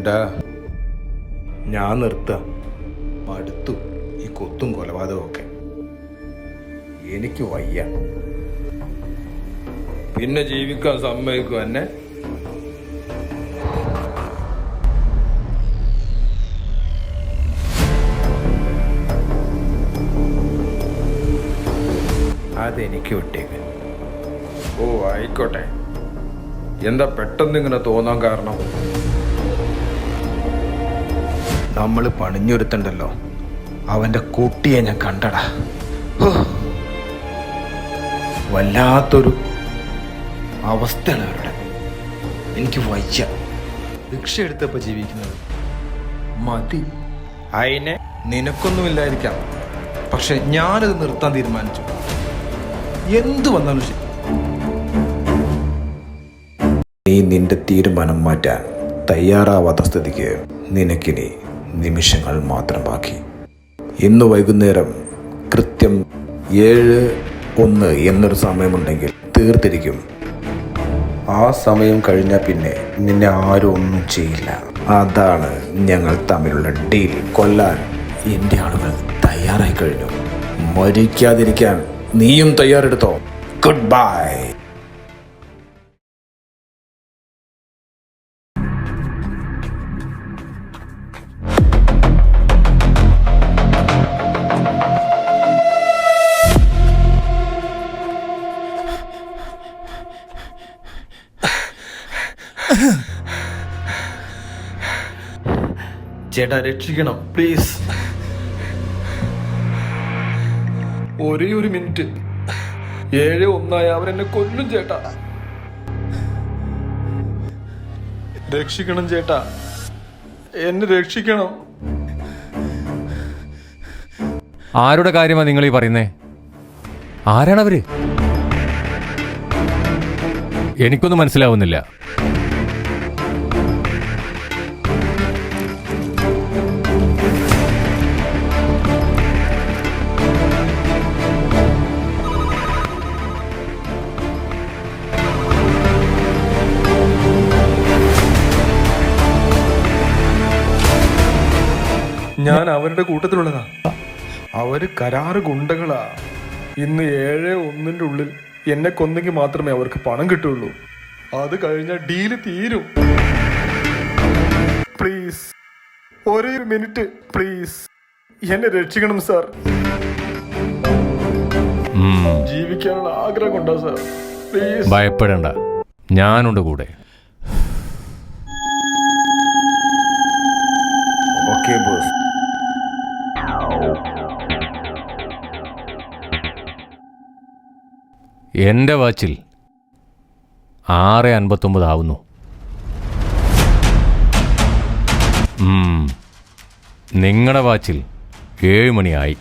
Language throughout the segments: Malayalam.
ഡാ, ഞാൻ നിർത്താം. മടുത്തു ഈ കൊത്തും കൊലപാതകവും ഒക്കെ. എനിക്ക് വയ്യ. പിന്നെ ജീവിക്കാൻ സമ്മതിക്കും എന്നെ? അതെനിക്ക് വിട്ടേക്ക്. ഓ ആയിക്കോട്ടെ. എന്താ പെട്ടെന്ന് ഇങ്ങനെ തോന്നാൻ കാരണം? നമ്മൾ പണിഞ്ഞൊരുത്തണ്ടല്ലോ, അവൻ്റെ കുട്ടിയെ ഞാൻ കണ്ടടാ. വല്ലാത്തൊരു അവസ്ഥയാണ് അവരുടെ. എനിക്ക് വയ്യ. ഭിക്ഷ എടുത്തപ്പോൾ ജീവിക്കുന്നത് മതി. അതിനെ നിനക്കൊന്നുമില്ലായിരിക്കാം, പക്ഷെ ഞാനത് നിർത്താൻ തീരുമാനിച്ചു. എന്തു വന്നാലും ശരി. നീ നിന്റെ തീരുമാനം മാറ്റാൻ തയ്യാറാവാത്ത സ്ഥിതിക്ക് നിനക്കിനി നിമിഷങ്ങൾ മാത്രം ബാക്കി. ഇന്ന് വൈകുന്നേരം കൃത്യം 7:01 എന്നൊരു സമയമുണ്ടെങ്കിൽ തീർത്തിരിക്കും. ആ സമയം കഴിഞ്ഞാൽ പിന്നെ നിന്നെ ആരും ഒന്നും ചെയ്യില്ല. അതാണ് ഞങ്ങൾ തമ്മിലുള്ള ഡീൽ. കൊല്ലാൻ എൻ്റെ ആളുകൾ തയ്യാറായി കഴിഞ്ഞു. മരിക്കാതിരിക്കാൻ നീയും തയ്യാറെടുത്തോ. Good bye. ചേട്ടാ രക്ഷിക്കണം പ്ലീസ്. ഒരേ ഒരു മിനിറ്റ്. 7:01 അവരെന്നെ കൊല്ലും ചേട്ടാ. രക്ഷിക്കണം ചേട്ടാ, എന്നെ രക്ഷിക്കണം. ആരുടെ കാര്യമാണ് നിങ്ങൾ ഈ പറയുന്നേ? ആരാണവര്? എനിക്കൊന്നും മനസ്സിലാവുന്നില്ല. ഞാൻ അവരുടെ കൂട്ടത്തിലുള്ളതാ. അവര് കരാറ് ഗുണ്ടകളാ. ഇന്ന് 7:01 ഉള്ളിൽ എന്നെ കൊന്നെങ്കിൽ മാത്രമേ അവർക്ക് പണം കിട്ടുള്ളൂ. അത് കഴിഞ്ഞാൽ ഡീല് തീരും. പ്ലീസ്, ഒരേ ഒരു മിനിറ്റ് പ്ലീസ്. എന്നെ രക്ഷിക്കണം സാർ. ജീവിക്കാനുള്ള ആഗ്രഹം ഉണ്ടോ സാർ? പ്ലീസ്. ഭയപ്പെടണ്ട, ഞാനുണ്ട് കൂടെ. Okay boss. എൻ്റെ വാച്ചിൽ 6:59 ആവുന്നു. നിങ്ങളുടെ വാച്ചിൽ 7 മണിയായി.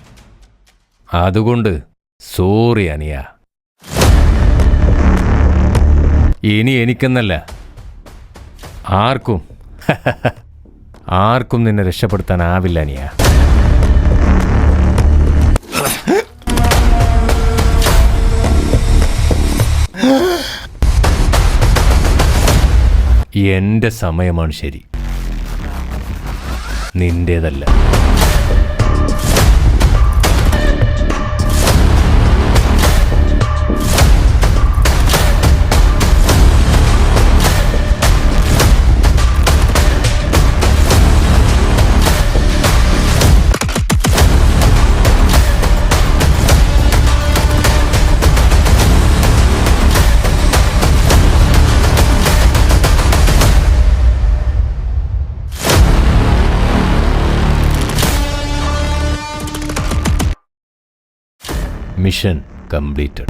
അതുകൊണ്ട് സോറി അനിയ. ഇനി എനിക്കെന്നല്ല, ആർക്കും നിന്നെ രക്ഷപ്പെടുത്താനാവില്ല അനിയ. എൻ്റെ സമയമാണ് ശരി, നിന്റേതല്ല. Mission completed.